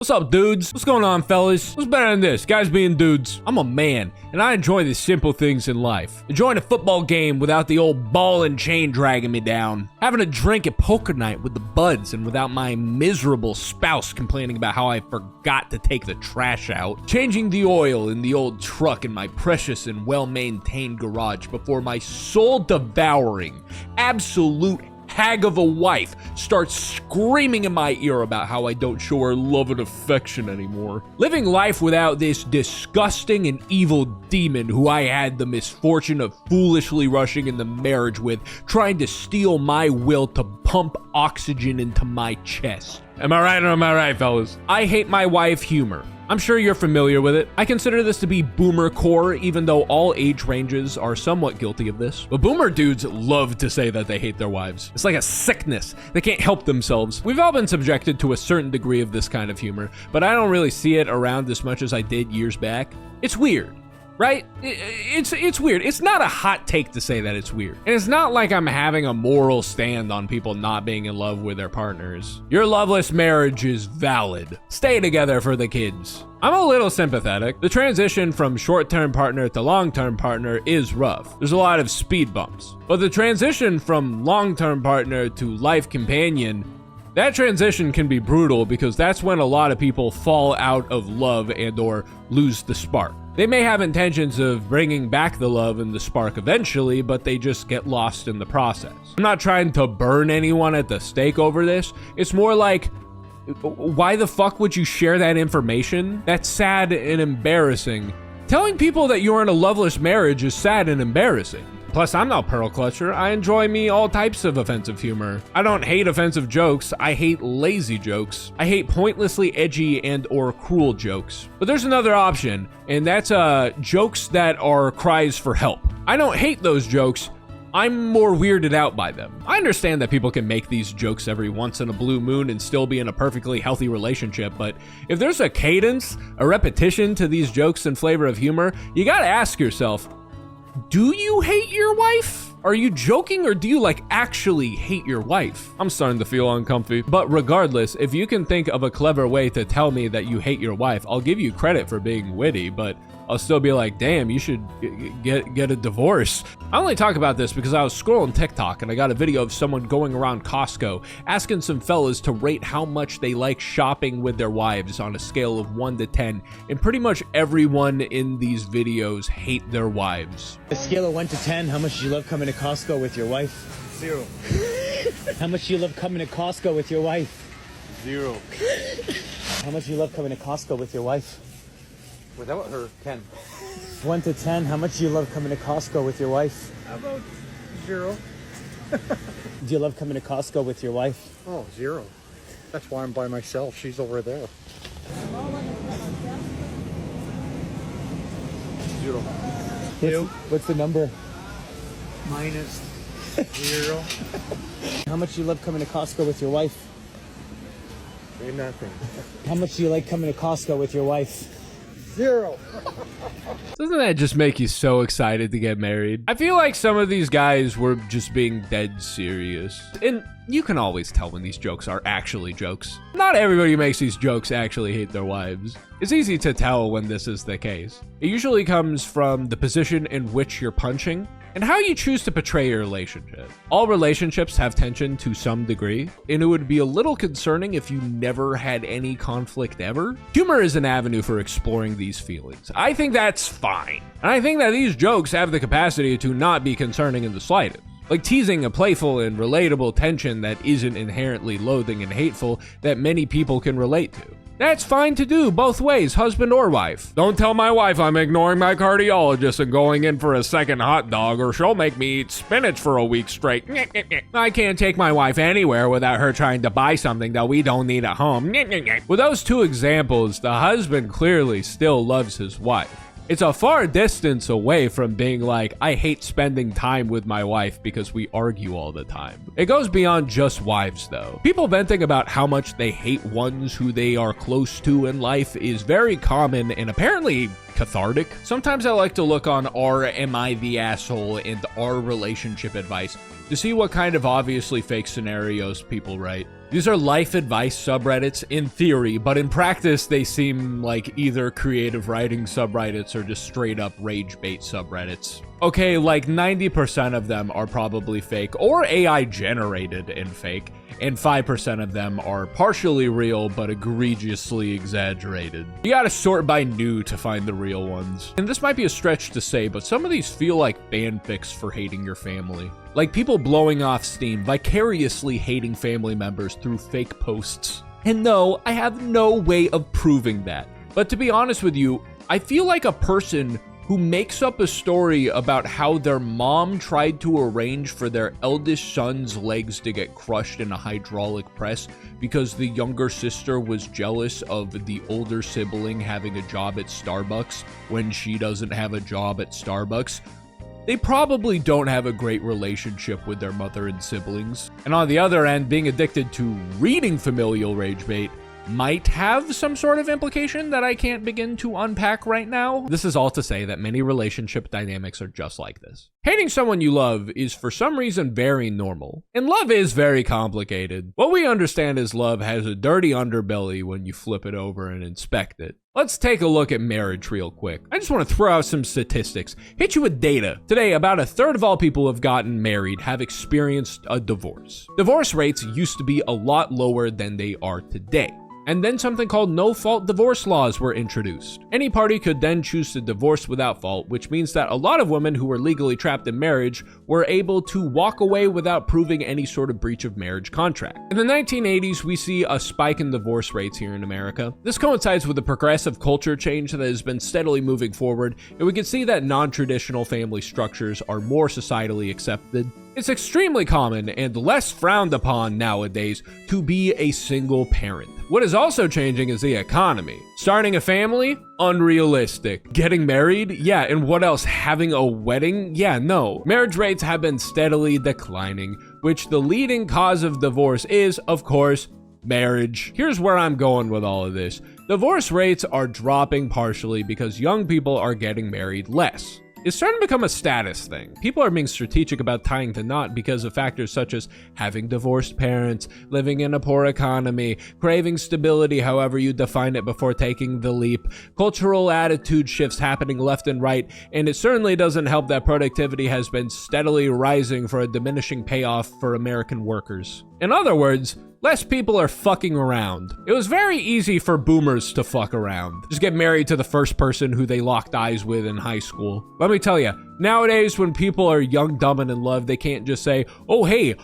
What's up, dudes? What's going on, fellas? What's better than this? Guys being dudes. I'm a man, and I enjoy the simple things in life. Enjoying a football game without the old ball and chain dragging me down. Having a drink at poker night with the buds and without my miserable spouse complaining about how I forgot to take the trash out. Changing the oil in the old truck in my precious and well-maintained garage before my soul-devouring, absolute hag of a wife starts screaming in my ear about how I don't show her love and affection anymore. Living life without this disgusting and evil demon who I had the misfortune of foolishly rushing into marriage with, trying to steal my will to pump oxygen into my chest. Am I right or am I right, fellas? I hate my wife humor. I'm sure you're familiar with it. I consider this to be boomer core, even though all age ranges are somewhat guilty of this. But boomer dudes love to say that they hate their wives. It's like a sickness. They can't help themselves. We've all been subjected to a certain degree of this kind of humor, but I don't really see it around as much as I did years back. It's weird. Right? It's weird. It's not a hot take to say that it's weird. And it's not like I'm having a moral stand on people not being in love with their partners. Your loveless marriage is valid. Stay together for the kids. I'm a little sympathetic. The transition from short-term partner to long-term partner is rough. There's a lot of speed bumps. But the transition from long-term partner to life companion, that transition can be brutal because that's when a lot of people fall out of love and or lose the spark. They may have intentions of bringing back the love and the spark eventually, but they just get lost in the process. I'm not trying to burn anyone at the stake over this. It's more like, why the fuck would you share that information? That's sad and embarrassing. Telling people that you're in a loveless marriage is sad and embarrassing. Plus, I'm not pearl clutcher. I enjoy me all types of offensive humor. I don't hate offensive jokes. I hate lazy jokes. I hate pointlessly edgy and or cruel jokes. But there's another option, and that's jokes that are cries for help. I don't hate those jokes. I'm more weirded out by them. I understand that people can make these jokes every once in a blue moon and still be in a perfectly healthy relationship, but if there's a cadence, a repetition to these jokes and flavor of humor, you gotta ask yourself, do you hate your wife? Are you joking or do you actually hate your wife? I'm starting to feel uncomfy. But regardless, if you can think of a clever way to tell me that you hate your wife, I'll give you credit for being witty, but I'll still be like, damn, you should get a divorce. I only talk about this because I was scrolling TikTok and I got a video of someone going around Costco asking some fellas to rate how much they like shopping with their wives on a scale of 1 to 10. And pretty much everyone in these videos hate their wives. A scale of 1 to 10, how much do you love coming to Costco with your wife? 0. How much do you love coming to Costco with your wife? 0. How much do you love coming to Costco with your wife? Without her, 10. 1 to 10, how much do you love coming to Costco with your wife? How about 0? Do you love coming to Costco with your wife? Oh, 0. That's why I'm by myself. She's over there. 0. What's the number? Minus 0. How much do you love coming to Costco with your wife? Say nothing. How much do you like coming to Costco with your wife? 0. Doesn't that just make you so excited to get married? I feel like some of these guys were just being dead serious. And you can always tell when these jokes are actually jokes. Not everybody who makes these jokes actually hate their wives. It's easy to tell when this is the case. It usually comes from the position in which you're punching and how you choose to portray your relationship. All relationships have tension to some degree, and it would be a little concerning if you never had any conflict ever. Humor is an avenue for exploring these feelings. I think that's fine. And I think that these jokes have the capacity to not be concerning in the slightest. Like teasing a playful and relatable tension that isn't inherently loathing and hateful that many people can relate to. That's fine to do both ways, husband or wife. Don't tell my wife I'm ignoring my cardiologist and going in for a second hot dog, or she'll make me eat spinach for a week straight. I can't take my wife anywhere without her trying to buy something that we don't need at home. With those two examples, the husband clearly still loves his wife. It's a far distance away from being like, I hate spending time with my wife because we argue all the time. It goes beyond just wives though. People venting about how much they hate ones who they are close to in life is very common and apparently cathartic. Sometimes I like to look on r Am I the Asshole and our relationship advice to see what kind of obviously fake scenarios people write. These are life advice subreddits in theory, but in practice, they seem like either creative writing subreddits or just straight up Ragebait subreddits. Okay, like 90% of them are probably fake or AI generated and fake, and 5% of them are partially real but egregiously exaggerated. You gotta sort by new to find the real ones. And this might be a stretch to say, but some of these feel like fanfics for hating your family. Like people blowing off steam, vicariously hating family members through fake posts. And no, I have no way of proving that. But to be honest with you, I feel like a person who makes up a story about how their mom tried to arrange for their eldest son's legs to get crushed in a hydraulic press because the younger sister was jealous of the older sibling having a job at Starbucks when she doesn't have a job at Starbucks. They probably don't have a great relationship with their mother and siblings. And on the other end, being addicted to reading familial rage bait might have some sort of implication that I can't begin to unpack right now. This is all to say that many relationship dynamics are just like this. Hating someone you love is for some reason very normal. And love is very complicated. What we understand is love has a dirty underbelly when you flip it over and inspect it. Let's take a look at marriage real quick. I just want to throw out some statistics, hit you with data. Today, about a third of all people who have gotten married have experienced a divorce. Divorce rates used to be a lot lower than they are today. And then something called no-fault divorce laws were introduced. Any party could then choose to divorce without fault, which means that a lot of women who were legally trapped in marriage were able to walk away without proving any sort of breach of marriage contract. In the 1980s, we see a spike in divorce rates here in America. This coincides with a progressive culture change that has been steadily moving forward, and we can see that non-traditional family structures are more societally accepted. It's extremely common and less frowned upon nowadays to be a single parent. What is also changing is the economy. Starting a family? Unrealistic. Getting married? Yeah, and what else? Having a wedding? Yeah, no. Marriage rates have been steadily declining, which the leading cause of divorce is, of course, marriage. Here's where I'm going with all of this. Divorce rates are dropping partially because young people are getting married less. It's starting to become a status thing. People are being strategic about tying the knot because of factors such as having divorced parents, living in a poor economy, craving stability however you define it before taking the leap, cultural attitude shifts happening left and right, and it certainly doesn't help that productivity has been steadily rising for a diminishing payoff for American workers. In other words, less people are fucking around. It was very easy for boomers to fuck around. Just get married to the first person who they locked eyes with in high school. Let me tell you, nowadays when people are young, dumb, and in love, they can't just say, oh, hey,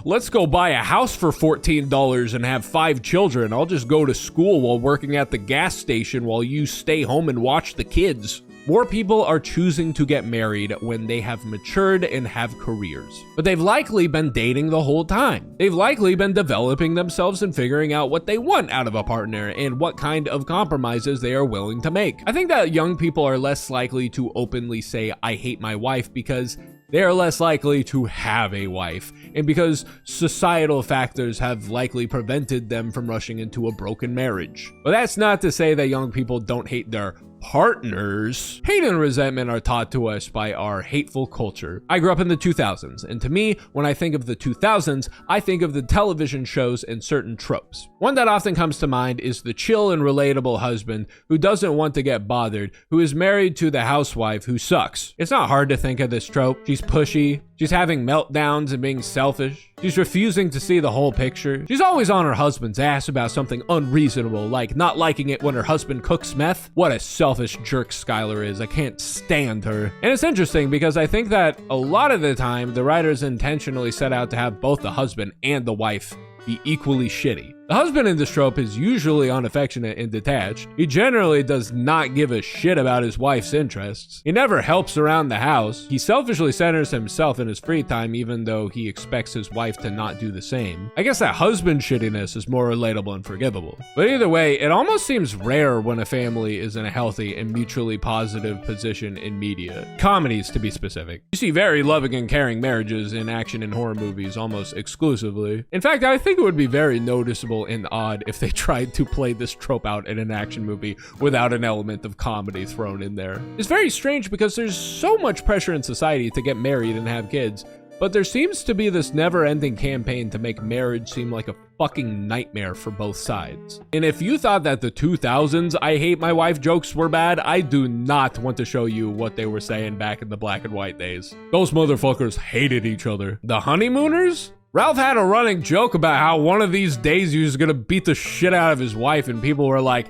let's go buy a house for $14 and have 5 children. I'll just go to school while working at the gas station while you stay home and watch the kids. More people are choosing to get married when they have matured and have careers. But they've likely been dating the whole time. They've likely been developing themselves and figuring out what they want out of a partner and what kind of compromises they are willing to make. I think that young people are less likely to openly say, I hate my wife, because they are less likely to have a wife, and because societal factors have likely prevented them from rushing into a broken marriage. But that's not to say that young people don't hate their partners. Hate and resentment are taught to us by our hateful culture. I grew up in the 2000s, and to me, when I think of the 2000s, I think of the television shows and certain tropes. One that often comes to mind is the chill and relatable husband who doesn't want to get bothered, who is married to the housewife who sucks. It's not hard to think of this trope. She's pushy. She's having meltdowns and being selfish. She's refusing to see the whole picture. She's always on her husband's ass about something unreasonable, like not liking it when her husband cooks meth. What a selfish jerk Skylar is. I can't stand her. And it's interesting because I think that a lot of the time, the writers intentionally set out to have both the husband and the wife be equally shitty. The husband in this trope is usually unaffectionate and detached. He generally does not give a shit about his wife's interests. He never helps around the house. He selfishly centers himself in his free time even though he expects his wife to not do the same. I guess that husband shittiness is more relatable and forgivable. But either way, it almost seems rare when a family is in a healthy and mutually positive position in media. Comedies, to be specific. You see very loving and caring marriages in action and horror movies almost exclusively. In fact, I think it would be very noticeable and odd if they tried to play this trope out in an action movie without an element of comedy thrown in there. It's very strange because there's so much pressure in society to get married and have kids, but there seems to be this never-ending campaign to make marriage seem like a fucking nightmare for both sides. And if you thought that the 2000s I hate my wife jokes were bad, I do not want to show you what they were saying back in the black and white days. Those motherfuckers hated each other. The honeymooners? Ralph had a running joke about how one of these days he was gonna beat the shit out of his wife, and people were like,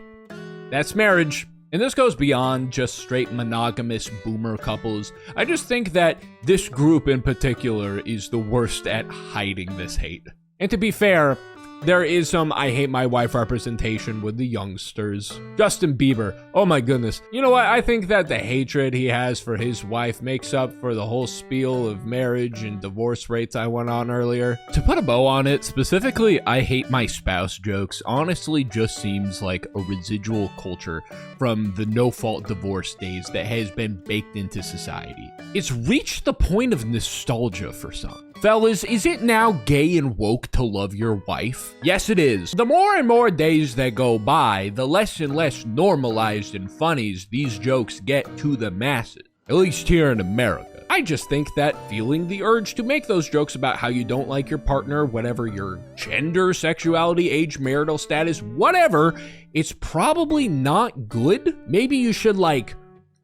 that's marriage. And this goes beyond just straight monogamous boomer couples. I just think that this group in particular is the worst at hiding this hate. And to be fair, there is some I hate my wife representation with the youngsters. Justin Bieber, oh my goodness. You know what? I think that the hatred he has for his wife makes up for the whole spiel of marriage and divorce rates I went on earlier. To put a bow on it, specifically, I hate my spouse jokes honestly just seems like a residual culture from the no-fault divorce days that has been baked into society. It's reached the point of nostalgia for some. Fellas, is it now gay and woke to love your wife? Yes, it is. The more and more days that go by, the less and less normalized and funnies these jokes get to the masses, at least here in America. I just think that feeling the urge to make those jokes about how you don't like your partner, whatever your gender, sexuality, age, marital status, whatever, it's probably not good. Maybe you should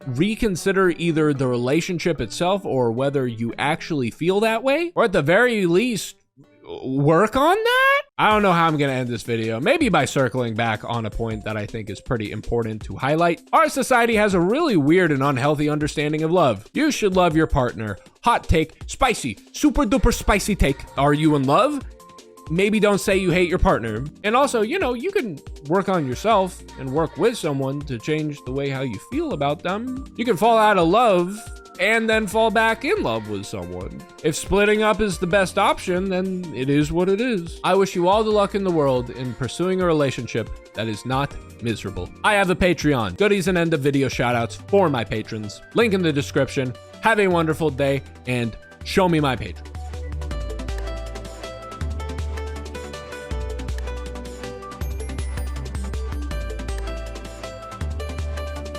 reconsider either the relationship itself or whether you actually feel that way, or at the very least work on that. I don't know how I'm gonna end this video, maybe by circling back on a point that I think is pretty important to highlight. Our society has a really weird and unhealthy understanding of love. You should love your partner. Hot take, spicy, super duper spicy take. Are you in love? Maybe don't say you hate your partner. And also, you know, you can work on yourself and work with someone to change the way how you feel about them. You can fall out of love and then fall back in love with someone. If splitting up is the best option, then it is what it is. I wish you all the luck in the world in pursuing a relationship that is not miserable. I have a Patreon. Goodies and end of video shoutouts for my patrons. Link in the description. Have a wonderful day and show me my Patreon.